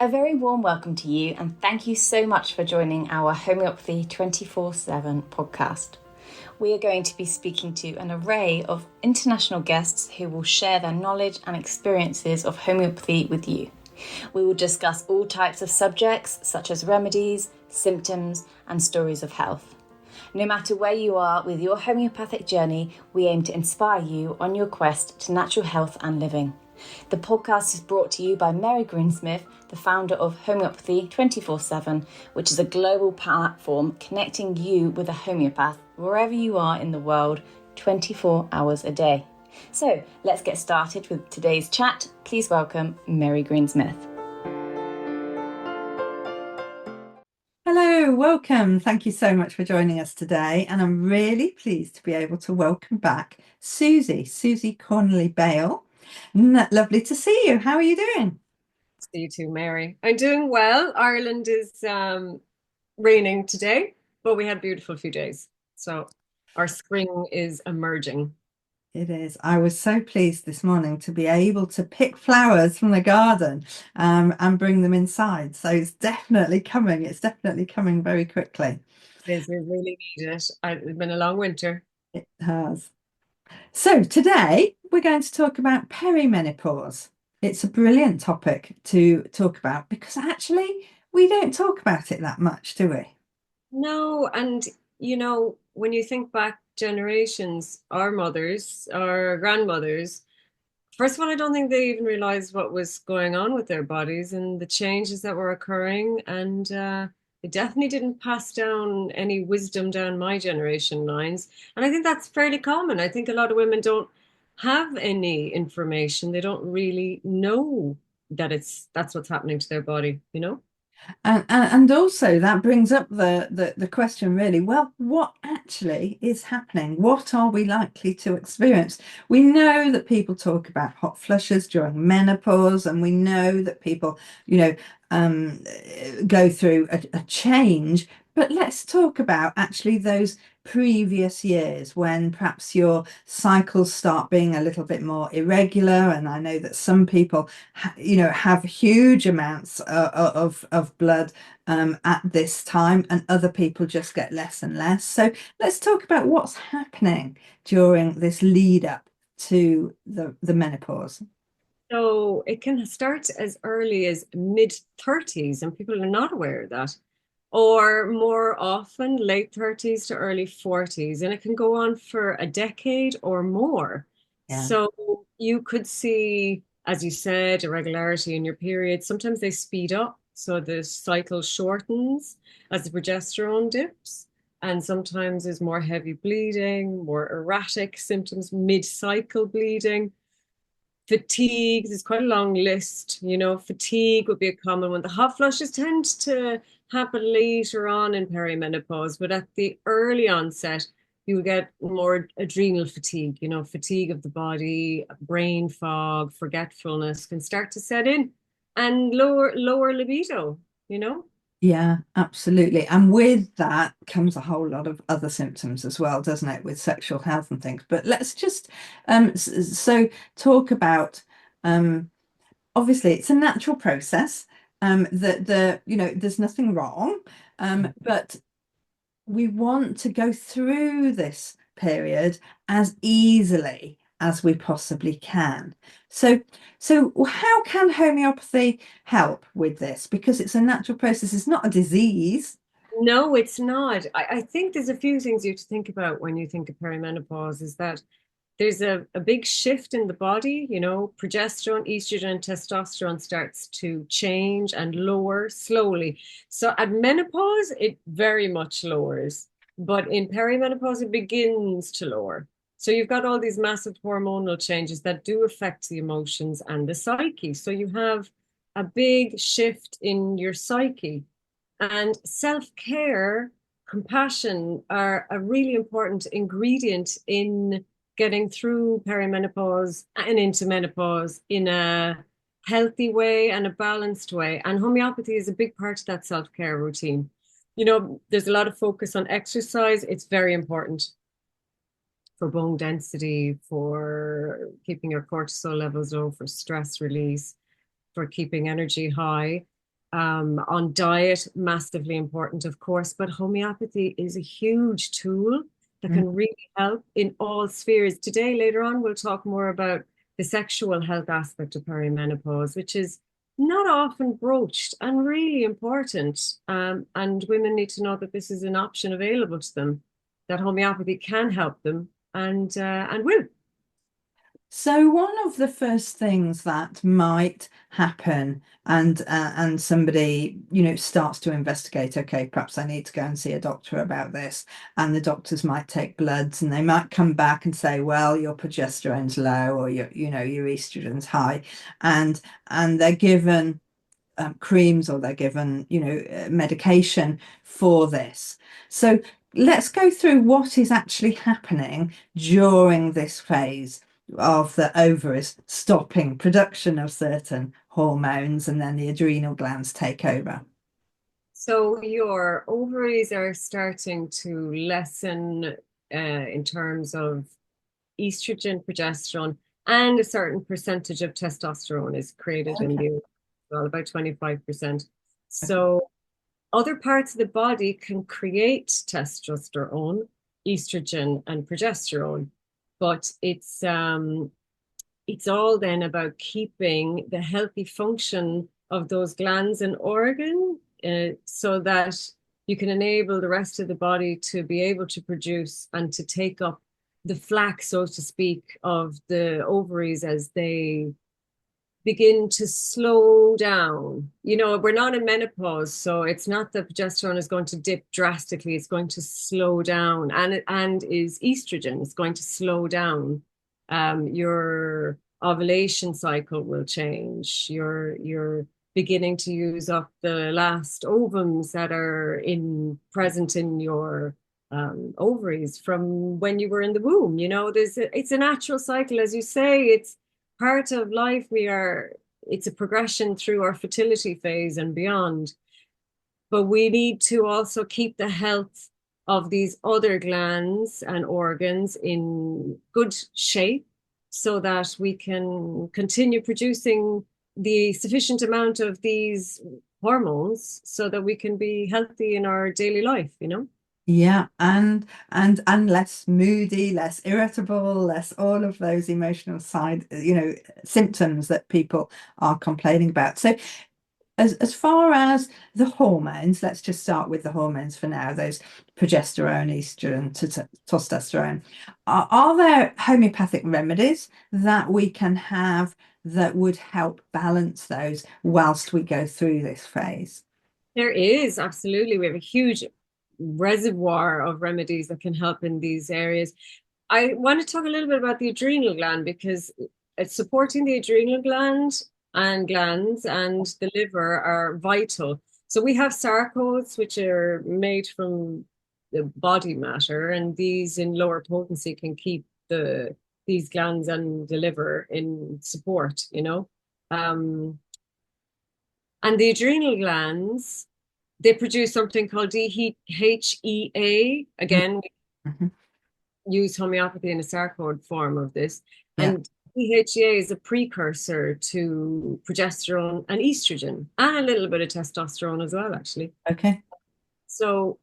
A very warm welcome to you, and thank you so much for joining our Homeopathy 24/7 podcast. We are going to be speaking to an array of international guests who will share their knowledge and experiences of homeopathy with you. We will discuss all types of subjects, such as remedies, symptoms, and stories of health. No matter where you are with your homeopathic journey, we aim to inspire you on your quest to natural health and living. The podcast is brought to you by Mary Greensmith, the founder of Homeopathy 24/7, which is a global platform connecting you with a homeopath wherever you are in the world, 24 hours a day. So let's get started with today's chat. Please welcome Mary Greensmith. Hello, welcome. Thank you so much for joining us today. And I'm really pleased to be able to welcome back Susie Cornelly-Bale. Lovely to see you. How are you doing? See you too, Mary. I'm doing well. Ireland is raining today, but we had a beautiful few days. So our spring is emerging. It is. I was so pleased this morning to be able to pick flowers from the garden and bring them inside. So it's definitely coming. It's definitely coming very quickly. We really need it. It's been a long winter. It has. So today we're going to talk about perimenopause. It's a brilliant topic to talk about because actually we don't talk about it that much, do we? No, and when you think back generations, our mothers, our grandmothers, first of all, I don't think they even realized what was going on with their bodies and the changes that were occurring. And it definitely didn't pass down any wisdom down my generation lines. And I think that's fairly common. I think a lot of women don't have any information. They don't really know that that's what's happening to their body. And also that brings up the question really, well, what actually is happening? What are we likely to experience? We know that people talk about hot flushes during menopause, and we know that people, go through a change. But let's talk about actually those previous years when perhaps your cycles start being a little bit more irregular. And I know that some people, have huge amounts of blood at this time, and other people just get less and less. So let's talk about what's happening during this lead up to the menopause. So it can start as early as mid 30s, and people are not aware of that. Or more often, late 30s to early 40s. And it can go on for a decade or more. Yeah. So you could see, as you said, irregularity in your period. Sometimes they speed up. So the cycle shortens as the progesterone dips. And sometimes there's more heavy bleeding, more erratic symptoms, mid-cycle bleeding. Fatigue, there's quite a long list. Fatigue would be a common one. The hot flushes tend to happen later on in perimenopause, but at the early onset, you will get more adrenal fatigue, fatigue of the body, brain fog, forgetfulness can start to set in, and lower libido. Yeah, absolutely. And with that comes a whole lot of other symptoms as well, doesn't it, with sexual health and things. But let's just so talk about obviously it's a natural process, that there's nothing wrong, but we want to go through this period as easily as we possibly can. So how can homeopathy help with this? Because it's a natural process, it's not a disease. No, it's not. I think there's a few things you have to think about when you think of perimenopause is that there's a big shift in the body, progesterone, estrogen, testosterone starts to change and lower slowly. So at menopause, it very much lowers, but in perimenopause, it begins to lower. So you've got all these massive hormonal changes that do affect the emotions and the psyche. So you have a big shift in your psyche. And self-care, compassion are a really important ingredient in getting through perimenopause and into menopause in a healthy way and a balanced way. And homeopathy is a big part of that self-care routine. There's a lot of focus on exercise. It's very important for bone density, for keeping your cortisol levels low, for stress release, for keeping energy high. On diet, massively important, of course, but homeopathy is a huge tool that can really help in all spheres. Today, later on, we'll talk more about the sexual health aspect of perimenopause, which is not often broached and really important. And women need to know that this is an option available to them, that homeopathy can help them and will. So one of the first things that might happen, and somebody, starts to investigate, okay, perhaps I need to go and see a doctor about this, and the doctors might take bloods and they might come back and say, well, your progesterone's low, or your estrogen's high, and they're given creams, or they're given medication for this. So let's go through what is actually happening during this phase of the ovaries stopping production of certain hormones, and then the adrenal glands take over. So your ovaries are starting to lessen in terms of estrogen, progesterone, and a certain percentage of testosterone is created in the well, about 25%. So other parts of the body can create testosterone, estrogen, and progesterone, but it's all then about keeping the healthy function of those glands and organs so that you can enable the rest of the body to be able to produce and to take up the flack, so to speak, of the ovaries as they begin to slow down. We're not in menopause, so it's not that progesterone is going to dip drastically. It's going to slow down, and is estrogen. It's going to slow down. Your ovulation cycle will change. You're beginning to use up the last ovums that are present in your ovaries from when you were in the womb. It's a natural cycle, as you say. It's part of life. It's a progression through our fertility phase and beyond. But we need to also keep the health of these other glands and organs in good shape so that we can continue producing the sufficient amount of these hormones so that we can be healthy in our daily life. Yeah, and less moody, less irritable, less all of those emotional symptoms that people are complaining about. So as far as the hormones, let's just start with the hormones for now, those progesterone, estrogen, testosterone. Are there homeopathic remedies that we can have that would help balance those whilst we go through this phase? There is, absolutely. We have a huge reservoir of remedies that can help in these areas. I want to talk a little bit about the adrenal gland, because it's supporting the adrenal gland and glands and the liver are vital. So we have sarcodes, which are made from the body matter, and these in lower potency can keep these glands and the liver in support, and the adrenal glands, they produce something called DHEA. Again, Mhm. we use homeopathy in a sarcode form of this. Yeah. And DHEA is a precursor to progesterone and estrogen, and a little bit of testosterone as well, actually. Okay. So,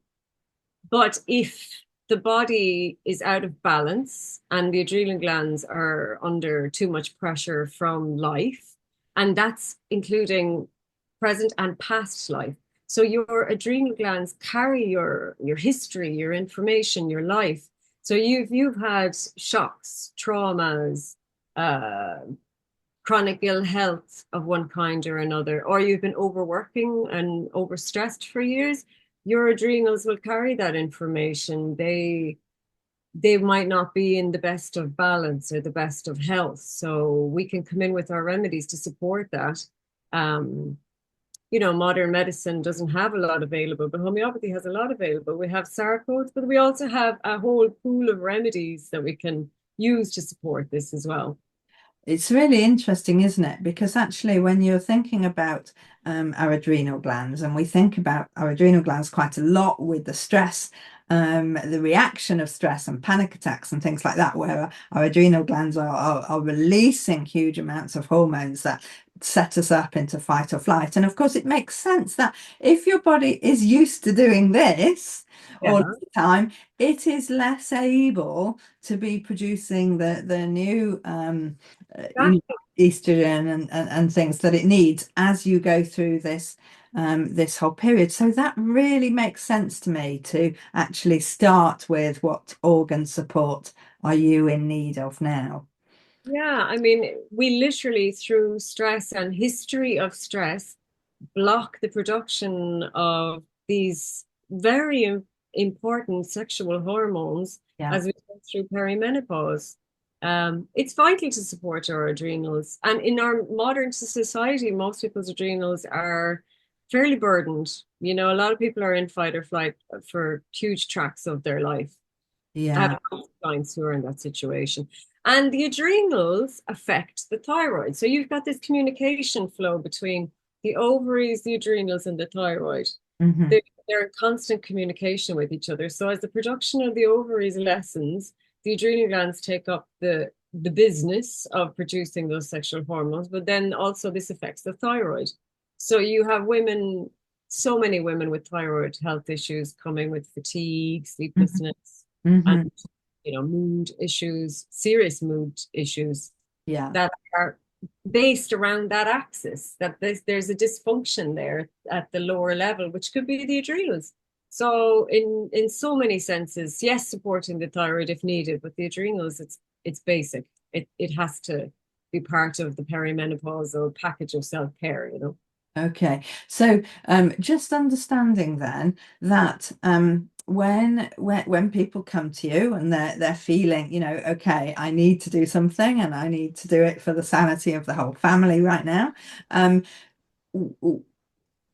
but if the body is out of balance and the adrenal glands are under too much pressure from life, and that's including present and past life. So your adrenal glands carry your history, your information, your life. So you've had shocks, traumas, chronic ill health of one kind or another, or you've been overworking and overstressed for years. Your adrenals will carry that information. They might not be in the best of balance or the best of health. So we can come in with our remedies to support that. Modern medicine doesn't have a lot available, but homeopathy has a lot available. We have sarcodes, but we also have a whole pool of remedies that we can use to support this as well. It's really interesting, isn't it? Because actually, when you're thinking about our adrenal glands, and we think about our adrenal glands quite a lot with the stress, the reaction of stress and panic attacks and things like that, where our adrenal glands are releasing huge amounts of hormones that set us up into fight or flight. And of course, it makes sense that if your body is used to doing this all Yeah. the time, it is less able to be producing the new estrogen and things that it needs as you go through this whole period. So that really makes sense to me, to actually start with what organ support are you in need of now. Yeah, I mean, we literally, through stress and history of stress, block the production of these very important sexual hormones Yeah. as we go through perimenopause. It's vital to support our adrenals. And in our modern society, most people's adrenals are fairly burdened. You know, a lot of people are in fight or flight for huge tracts of their life. I Yeah. have clients who are in that situation. And the adrenals affect the thyroid. So you've got this communication flow between the ovaries, the adrenals, and the thyroid. Hmm. They're in constant communication with each other. So as the production of the ovaries lessens, the adrenal glands take up the business of producing those sexual hormones, but then also this affects the thyroid. So you have women, so many women with thyroid health issues coming with fatigue, sleeplessness, and Hmm. mood issues, serious mood issues Yeah. that are based around that axis, that there's a dysfunction there at the lower level, which could be the adrenals. So in so many senses, yes, supporting the thyroid if needed, but the adrenals, it's basic. It has to be part of the perimenopausal package of self-care, you know. Okay, so just understanding then that when people come to you and they're feeling, okay, I need to do something and I need to do it for the sanity of the whole family right now. Um,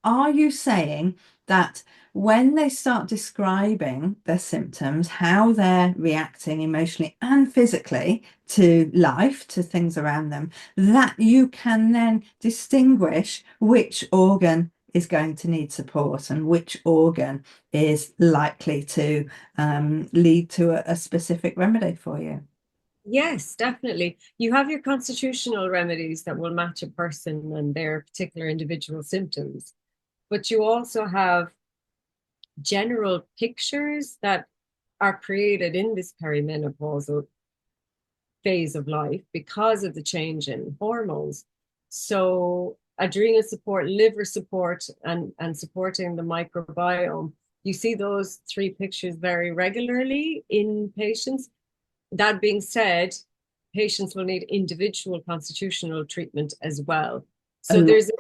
Are you saying that when they start describing their symptoms, how they're reacting emotionally and physically to life, to things around them, that you can then distinguish which organ is going to need support and which organ is likely to lead to a specific remedy for you? Yes, definitely. You have your constitutional remedies that will match a person and their particular individual symptoms, but you also have general pictures that are created in this perimenopausal phase of life because of the change in hormones. So adrenal support, liver support, and supporting the microbiome. You see those three pictures very regularly in patients. That being said, patients will need individual constitutional treatment as well. So Oh, there's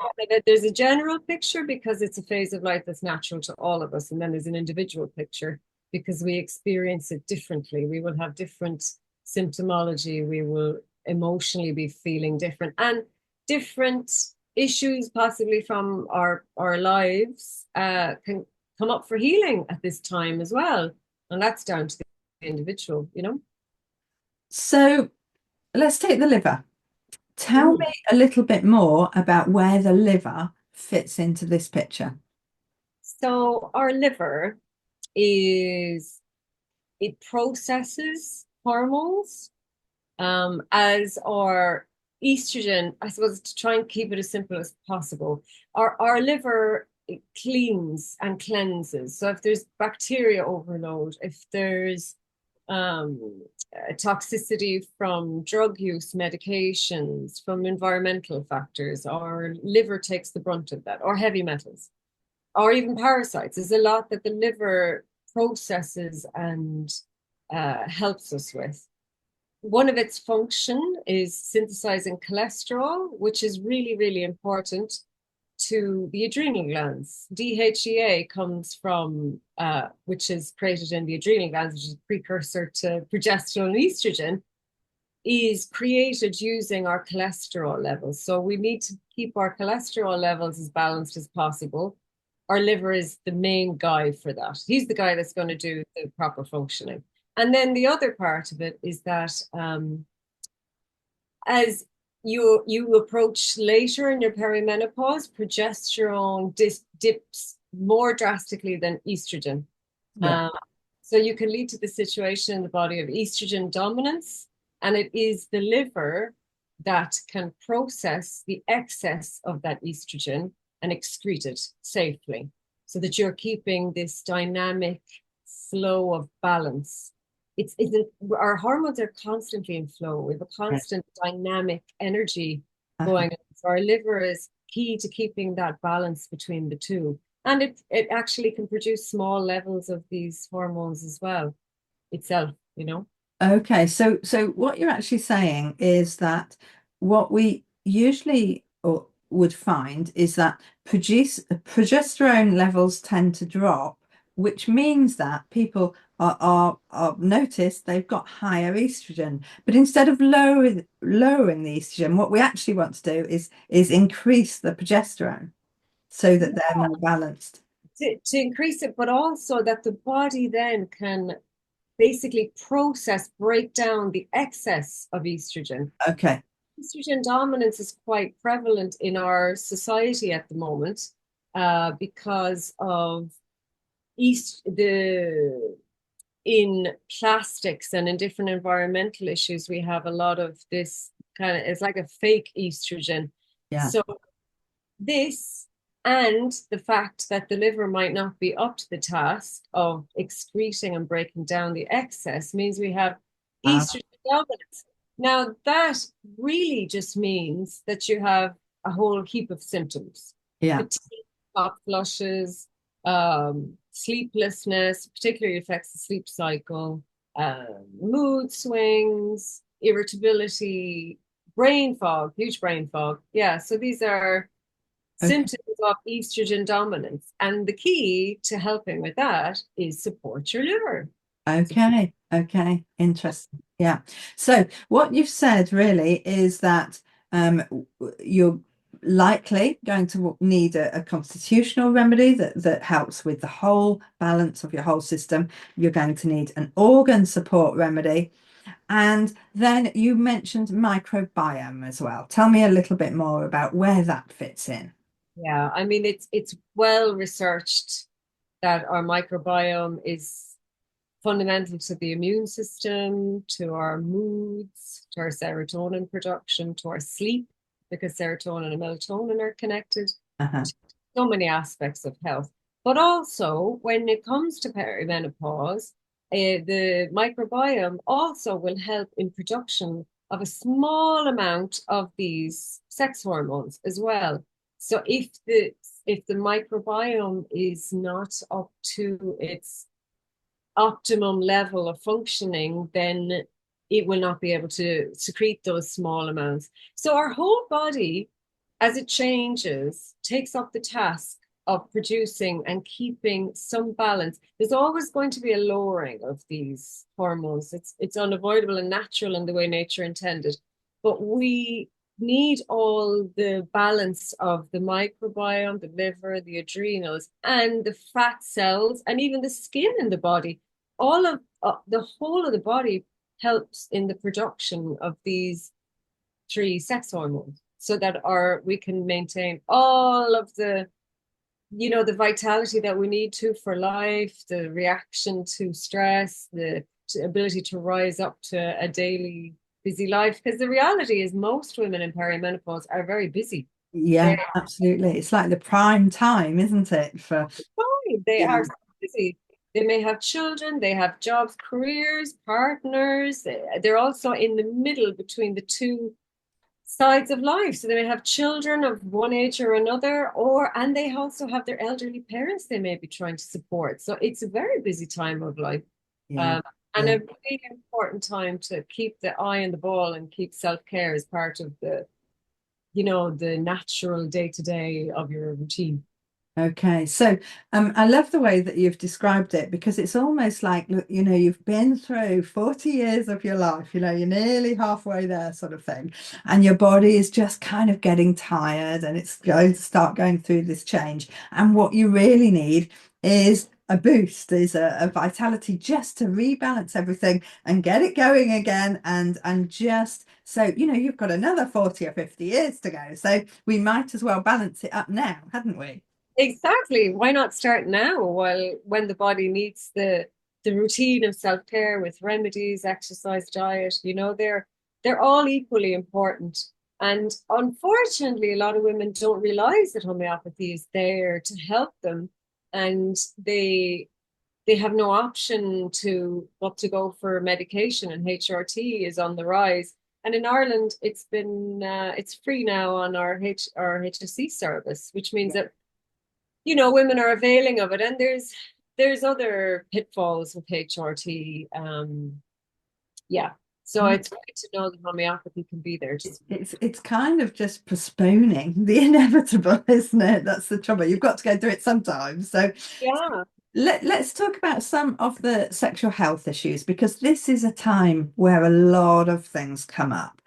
a general picture because it's a phase of life that's natural to all of us, and then there's an individual picture because we experience it differently. We will have different symptomology. We will emotionally be feeling different, and different issues possibly from our lives can come up for healing at this time as well, and that's down to the individual, you know. so let's take the liver. Tell me Mm. a little bit more about where the liver fits into this picture. So our liver is it processes hormones, as our estrogen. I suppose to try and keep it as simple as possible. Our liver it cleans and cleanses. So if there's bacteria overload, if there's toxicity from drug use, medications, from environmental factors, our liver takes the brunt of that, or heavy metals, or even parasites. There's a lot that the liver processes and helps us with. One of its function is synthesizing cholesterol, which is really, really important to the adrenal glands. DHEA comes from, which is created in the adrenal glands, which is a precursor to progesterone and estrogen, is created using our cholesterol levels. So we need to keep our cholesterol levels as balanced as possible. Our liver is the main guy for that. He's the guy that's going to do the proper functioning. And then the other part of it is that as you approach later in your perimenopause, progesterone dips more drastically than estrogen. Yeah. So you can lead to the situation in the body of estrogen dominance, and it is the liver that can process the excess of that estrogen and excrete it safely, so that you're keeping this dynamic flow of balance. Our hormones are constantly in flow. We have a constant dynamic energy going on. So our liver is key to keeping that balance between the two. And it actually can produce small levels of these hormones as well itself, you know. Okay, so what you're actually saying is that what we usually or would find is that progesterone levels tend to drop, which means that people are noticed they've got higher estrogen. But instead of lowering the estrogen, what we actually want to do is increase the progesterone so that they're more balanced. To increase it, but also that the body then can basically break down the excess of estrogen. Okay. Estrogen dominance is quite prevalent in our society at the moment because of in plastics and in different environmental issues. We have a lot of this kind of, it's like a fake estrogen. Yeah. So this and the fact that the liver might not be up to the task of excreting and breaking down the excess means we have estrogen dominance. Now, that really just means that you have a whole heap of symptoms. Yeah. Fatigue, hot flushes, sleeplessness, particularly affects the sleep cycle, mood swings, irritability, brain fog, huge brain fog. Yeah, so these are symptoms of estrogen dominance. And the key to helping with that is support your liver. Okay. Okay. Interesting. Yeah. So what you've said really is that you're likely going to need a constitutional remedy that helps with the whole balance of your whole system. You're going to need an organ support remedy. And then you mentioned microbiome as well. Tell me a little bit more about where that fits in. Yeah, I mean, it's well researched that our microbiome is fundamental to the immune system, to our moods, to our serotonin production, to our sleep, because serotonin and melatonin are connected to so many aspects of health. But also, when it comes to perimenopause, the microbiome also will help in production of a small amount of these sex hormones as well. So if the microbiome is not up to its optimum level of functioning, then it will not be able to secrete those small amounts. So our whole body, as it changes, takes up the task of producing and keeping some balance. There's always going to be a lowering of these hormones. It's unavoidable and natural in the way nature intended. But we need all the balance of the microbiome, the liver, the adrenals, and the fat cells, and even the skin in the body. All of the whole of the body helps in the production of these three sex hormones, so that we can maintain all of the vitality that we need to for life, the reaction to stress, the ability to rise up to a daily busy life. Because the reality is most women in perimenopause are very busy. Yeah, absolutely. It's like the prime time, isn't it? They are so busy. They may have children, they have jobs, careers, partners. They're also in the middle between the two sides of life. So they may have children of one age or another, and they also have their elderly parents they may be trying to support. So it's a very busy time of life. Yeah. And a really important time to keep the eye on the ball and keep self-care as part of the natural day-to-day of your routine. Okay, so I love the way that you've described it, because it's almost like, look, you've been through 40 years of your life, you're nearly halfway there, sort of thing, and your body is just kind of getting tired and it's going to start going through this change. And what you really need is a boost, is a vitality, just to rebalance everything and get it going again. And just so, you've got another 40 or 50 years to go. So we might as well balance it up now, hadn't we? Exactly. Why not start now, while when the body needs the routine of self-care with remedies, exercise, diet, they're all equally important. And unfortunately, a lot of women don't realize that homeopathy is there to help them, and they have no option but to go for medication, and HRT is on the rise. And in Ireland, it's free now on our HSC service, which means that women are availing of it. And there's other pitfalls with HRT. Yeah. So it's great to know that homeopathy can be there. It's kind of just postponing the inevitable, isn't it? That's the trouble. You've got to go through it sometimes. So yeah. Let's talk about some of the sexual health issues, because this is a time where a lot of things come up.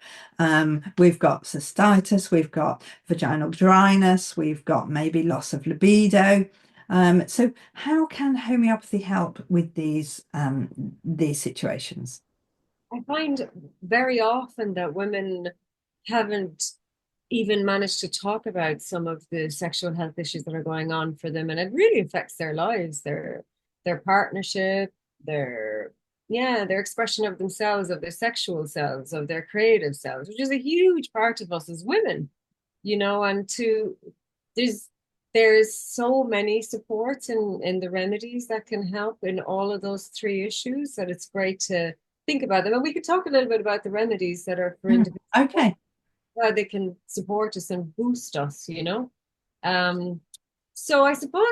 We've got cystitis, we've got vaginal dryness, we've got maybe loss of libido. So how can homeopathy help with these situations? I find very often that women haven't even managed to talk about some of the sexual health issues that are going on for them, and it really affects their lives, their partnership, their expression of themselves, of their sexual selves, of their creative selves, which is a huge part of us as women, and there's so many supports in the remedies that can help in all of those three issues, that it's great to think about them. And we could talk a little bit about the remedies that are for individuals. Okay. How they can support us and boost us, So I suppose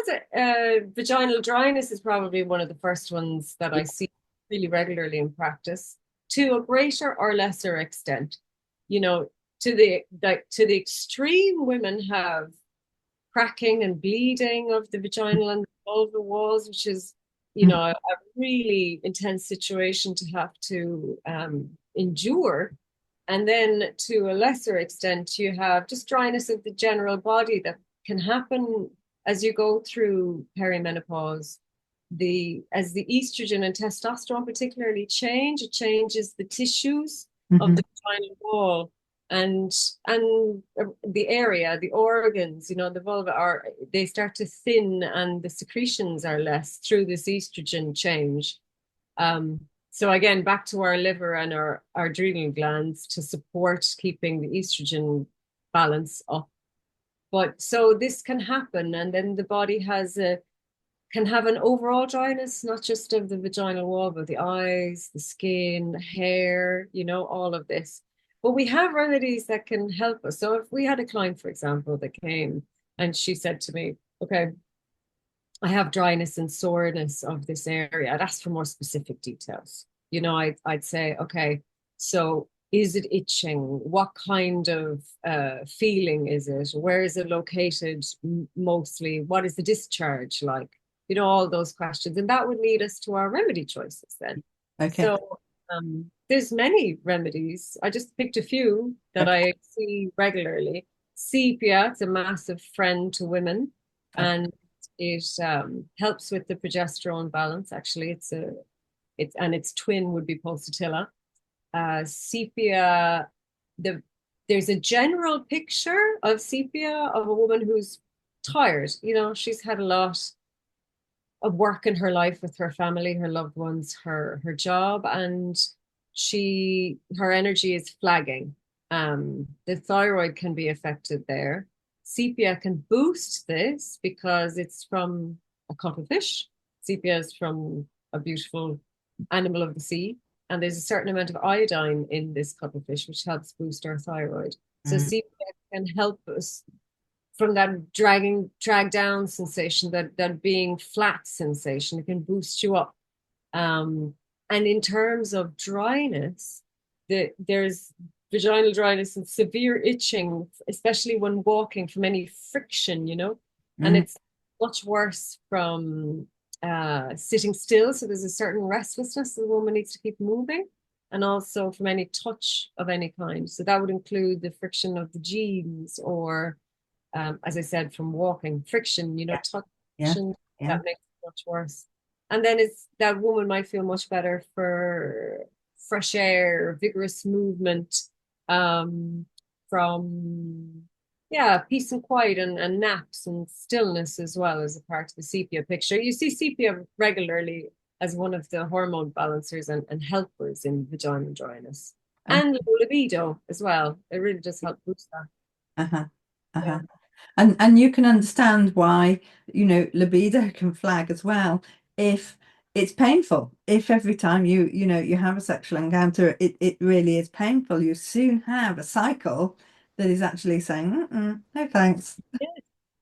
vaginal dryness is probably one of the first ones that I see really regularly in practice, to a greater or lesser extent. To the extreme, women have cracking and bleeding of the vaginal and vulvar walls, which is, a really intense situation to have to endure. And then to a lesser extent, you have just dryness of the general body that can happen as you go through perimenopause. As the estrogen and testosterone particularly change, it changes the tissues of the vaginal wall, and the area, the organs, the vulva they start to thin, and the secretions are less through this estrogen change. So again, back to our liver and our adrenal glands to support keeping the estrogen balance up. But so this can happen, and then the body can have an overall dryness, not just of the vaginal wall, but the eyes, the skin, the hair, all of this. But we have remedies that can help us. So if we had a client, for example, that came and she said to me, okay, I have dryness and soreness of this area, I'd ask for more specific details. I'd say, okay, so is it itching? What kind of feeling is it? Where is it located mostly? What is the discharge like? All those questions. And that would lead us to our remedy choices then. Okay. So there's many remedies. I just picked a few that I see regularly. Sepia, it's a massive friend to women. And it helps with the progesterone balance. Actually, its twin would be pulsatilla. Sepia, there's a general picture of sepia of a woman who's tired. She's had a lot of work in her life with her family, her loved ones, her job, and her energy is flagging. The thyroid can be affected there. Sepia can boost this because it's from a cuttlefish. Sepia is from a beautiful animal of the sea, and there's a certain amount of iodine in this cuttlefish, which helps boost our thyroid. So sepia can help us from that drag down sensation, that being flat sensation. It can boost you up. And in terms of dryness, there's vaginal dryness and severe itching, especially when walking, from any friction, and it's much worse from sitting still. So there's a certain restlessness the woman needs to keep moving, and also from any touch of any kind. So that would include the friction of the jeans, or as I said, from walking, friction, touch, friction, that makes much worse. And then it's that woman might feel much better for fresh air, vigorous movement, from peace and quiet and naps and stillness as well as a part of the sepia picture. You see sepia regularly as one of the hormone balancers and helpers in vaginal dryness. And low libido as well. It really does help boost that. Uh-huh. Uh-huh. And you can understand why, libido can flag as well if it's painful. If every time you have a sexual encounter, it really is painful. You soon have a cycle that is actually saying, no thanks. Yeah.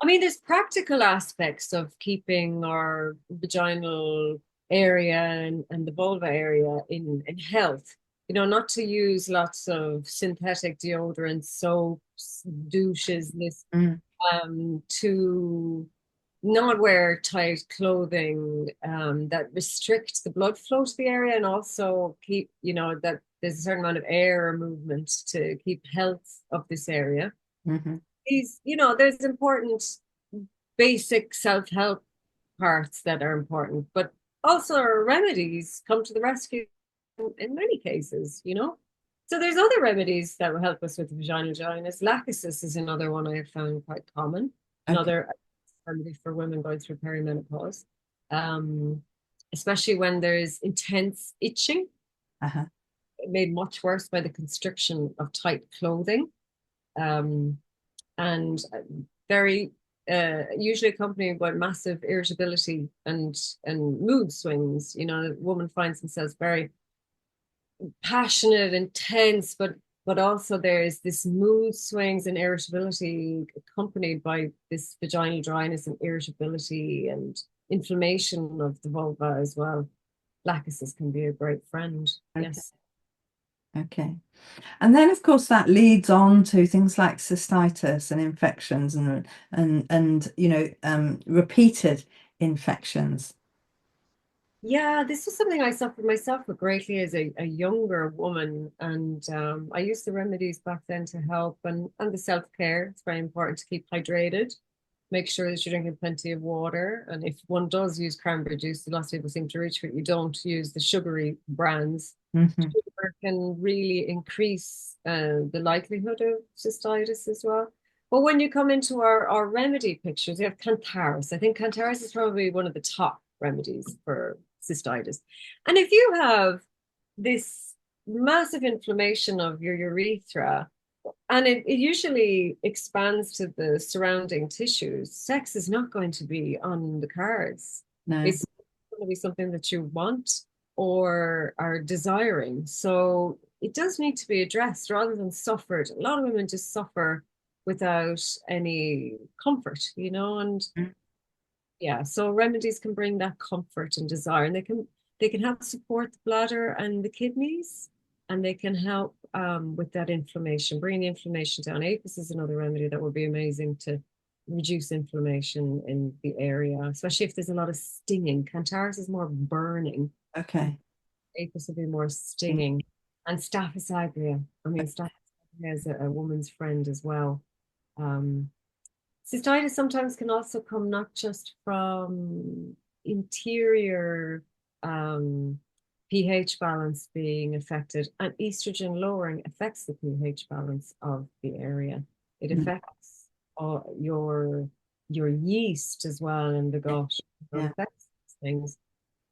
I mean, there's practical aspects of keeping our vaginal area and the vulva area in health. Not to use lots of synthetic deodorants, soaps, douches, to not wear tight clothing that restrict the blood flow to the area, and also keep, that there's a certain amount of air or movement to keep health of this area. Mm-hmm. There's important basic self-help parts that are important, but also remedies come to the rescue in many cases. So there's other remedies that will help us with vaginal dryness. Lachesis is another one I have found quite common. Another remedy for women going through perimenopause, especially when there's intense itching, made much worse by the constriction of tight clothing, and very usually accompanied by massive irritability and mood swings. The woman finds themselves very passionate, intense, but also there's this mood swings and irritability accompanied by this vaginal dryness and irritability and inflammation of the vulva as well. Lachesis can be a great friend. Yes. Okay. And then, of course, that leads on to things like cystitis and infections and repeated infections. Yeah, this was something I suffered myself with greatly as a younger woman. And I used the remedies back then to help, and the self-care. It's very important to keep hydrated. Make sure that you're drinking plenty of water. And if one does use cranberry juice, lots of people seem to reach for it. You don't use the sugary brands. Sugar can really increase the likelihood of cystitis as well. But when you come into our remedy pictures, we have Cantharis. I think Cantharis is probably one of the top remedies for cystitis. And if you have this massive inflammation of your urethra, and it usually expands to the surrounding tissues, sex is not going to be on the cards. No. It's going to be something that you want or are desiring. So it does need to be addressed rather than suffered. A lot of women just suffer without any comfort, and so remedies can bring that comfort and desire, and they can help support the bladder and the kidneys, and they can help with that inflammation, bring the inflammation down. Apis is another remedy that would be amazing to reduce inflammation in the area, especially if there's a lot of stinging. Cantharis is more burning. Okay. Apis will be more stinging. And Staphylococcus aureus. I mean, Staphylococcus aureus is a woman's friend as well. Cystitis sometimes can also come not just from interior pH balance being affected, and estrogen lowering affects the pH balance of the area. It affects your yeast as well in the gut. It affects things.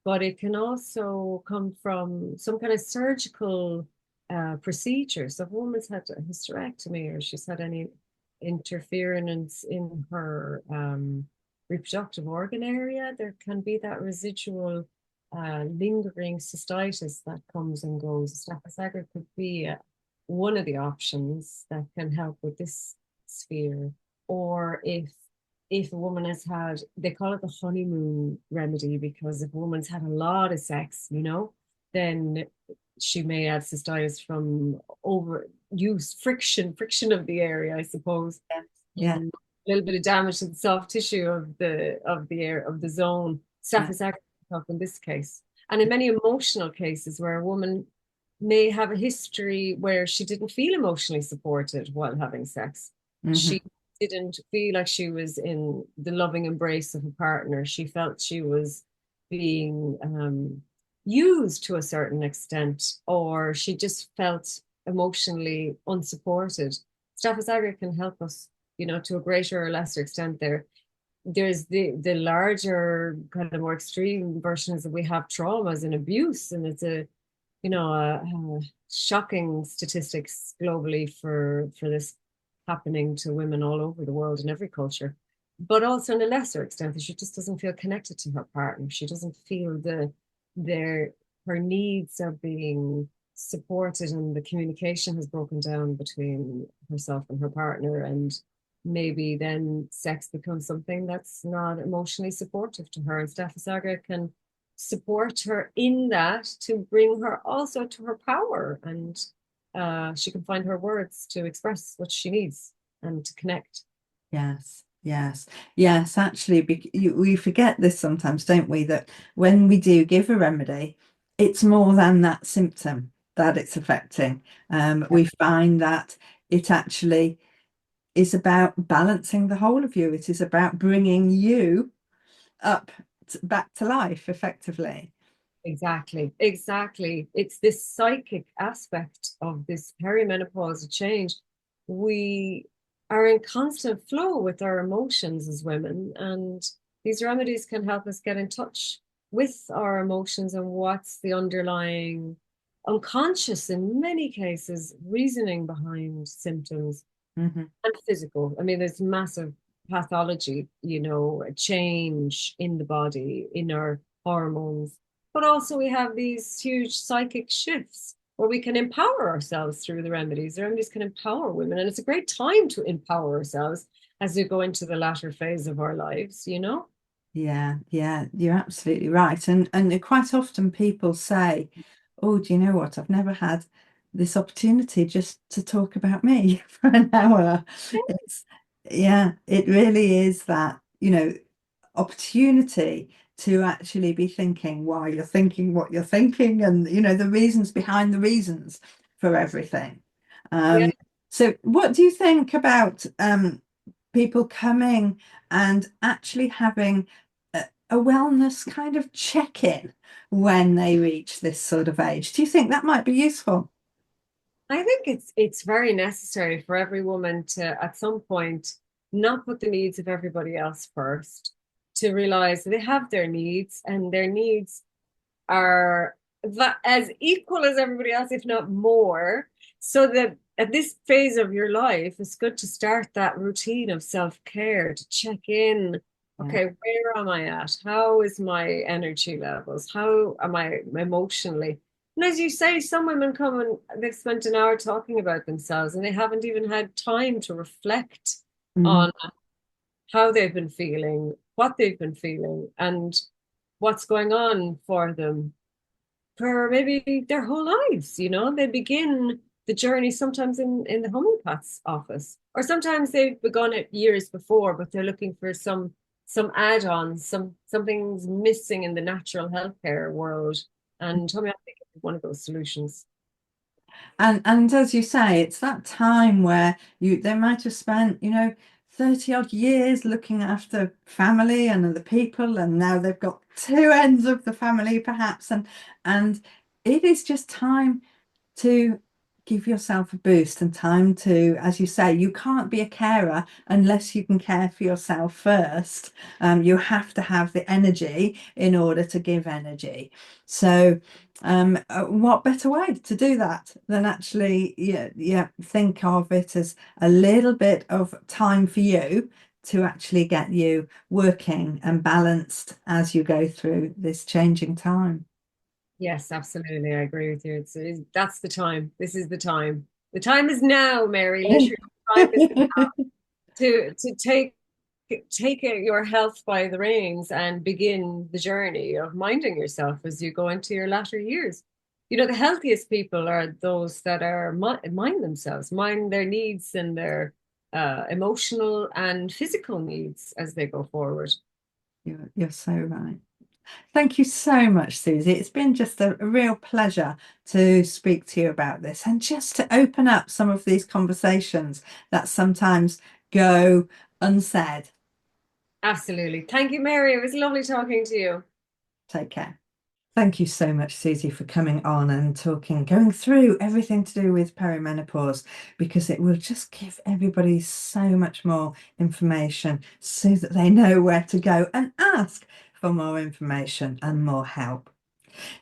But it can also come from some kind of surgical procedure. So if a woman's had a hysterectomy or she's had any interference in her reproductive organ area, there can be that residual lingering cystitis that comes and goes. Staphylococcus aureus could be one of the options that can help with this sphere. Or if a woman has had, they call it the honeymoon remedy, because if a woman's had a lot of sex, then she may have cystitis from overuse, friction of the area, I suppose. Yeah. A little bit of damage to the soft tissue of the zone. Staphylococcus aureus in this case. And in many emotional cases where a woman may have a history where she didn't feel emotionally supported while having sex, she didn't feel like she was in the loving embrace of a partner. She felt she was being used to a certain extent, or she just felt emotionally unsupported. Staffus augre can help us, to a greater or lesser extent there. There's the larger, kind of more extreme versions that we have traumas and abuse, and it's a shocking statistics globally for this happening to women all over the world in every culture. But also, in a lesser extent, she just doesn't feel connected to her partner. She doesn't feel her needs are being supported, and the communication has broken down between herself and her partner, and maybe then sex becomes something that's not emotionally supportive to her. And Staffus augre can support her in that, to bring her also to her power, and she can find her words to express what she needs and to connect. Yes, yes, yes. Actually, we forget this sometimes, don't we? That when we do give a remedy, it's more than that symptom that it's affecting. We find that it actually is about balancing the whole of you. It is about bringing you up back to life effectively. Exactly. It's this psychic aspect of this perimenopause change. We are in constant flow with our emotions as women, and these remedies can help us get in touch with our emotions and what's the underlying unconscious, in many cases, reasoning behind symptoms. Mm-hmm. And physical. I mean, there's massive pathology, a change in the body, in our hormones. But also we have these huge psychic shifts where we can empower ourselves through the remedies. The remedies can empower women. And it's a great time to empower ourselves as we go into the latter phase of our lives, Yeah, you're absolutely right. And quite often people say, oh, do you know what? I've never had this opportunity just to talk about me for an hour. It really is that, opportunity to actually be thinking why you're thinking what you're thinking, and, the reasons behind the reasons for everything. Yeah. So what do you think about people coming and actually having a wellness kind of check-in when they reach this sort of age? Do you think that might be useful? I think it's very necessary for every woman to, at some point, not put the needs of everybody else first, to realize they have their needs, and their needs are as equal as everybody else, if not more. So that at this phase of your life, it's good to start that routine of self-care, to check in. Okay, where am I at? How is my energy levels? How am I emotionally? And as you say, some women come and they've spent an hour talking about themselves, and they haven't even had time to reflect on how they've been feeling, what they've been feeling, and what's going on for them for maybe their whole lives. They begin the journey sometimes in the homeopath's office, or sometimes they've begun it years before, but they're looking for some add-ons, something's missing in the natural healthcare world, and homeopathy is one of those solutions. And as you say, it's that time where they might have spent, 30 odd years looking after family and other people, and now they've got two ends of the family perhaps, and it is just time to give yourself a boost, and time to, as you say, you can't be a carer unless you can care for yourself first. You have to have the energy in order to give energy. So what better way to do that than actually think of it as a little bit of time for you to actually get you working and balanced as you go through this changing time. Yes, absolutely. I agree with you. That's the time. This is the time. The time is now, Mary. Literally, the time is now to take your health by the reins and begin the journey of minding yourself as you go into your latter years. The healthiest people are those that are mind themselves, mind their needs and their emotional and physical needs as they go forward. You're so right. Thank you so much, Susie. It's been just a real pleasure to speak to you about this, and just to open up some of these conversations that sometimes go unsaid. Absolutely. Thank you, Mary. It was lovely talking to you. Take care. Thank you so much, Susie, for coming on and going through everything to do with perimenopause, because it will just give everybody so much more information so that they know where to go and ask for more information and more help.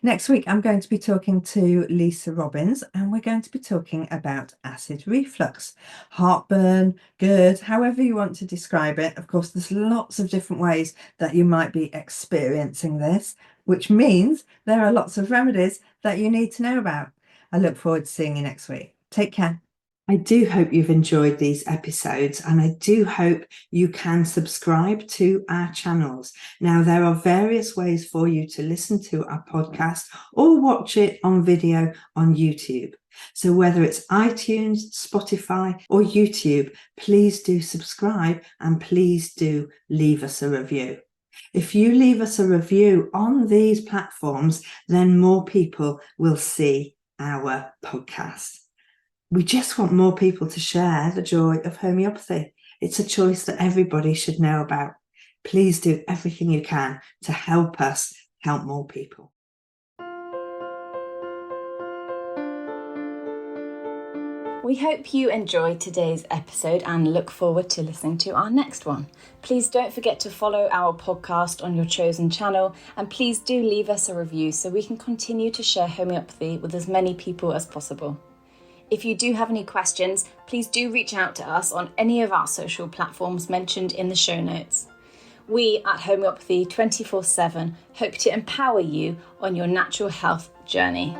Next week, I'm going to be talking to Lisa Robbins, and we're going to be talking about acid reflux, heartburn, GERD, however you want to describe it. Of course, there's lots of different ways that you might be experiencing this, which means there are lots of remedies that you need to know about. I look forward to seeing you next week. Take care. I do hope you've enjoyed these episodes, and I do hope you can subscribe to our channels. Now, there are various ways for you to listen to our podcast or watch it on video on YouTube. So whether it's iTunes, Spotify, or YouTube, please do subscribe and please do leave us a review. If you leave us a review on these platforms, then more people will see our podcast. We just want more people to share the joy of homeopathy. It's a choice that everybody should know about. Please do everything you can to help us help more people. We hope you enjoyed today's episode and look forward to listening to our next one. Please don't forget to follow our podcast on your chosen channel, and please do leave us a review so we can continue to share homeopathy with as many people as possible. If you do have any questions, please do reach out to us on any of our social platforms mentioned in the show notes. We at Homeopathy 24/7 hope to empower you on your natural health journey.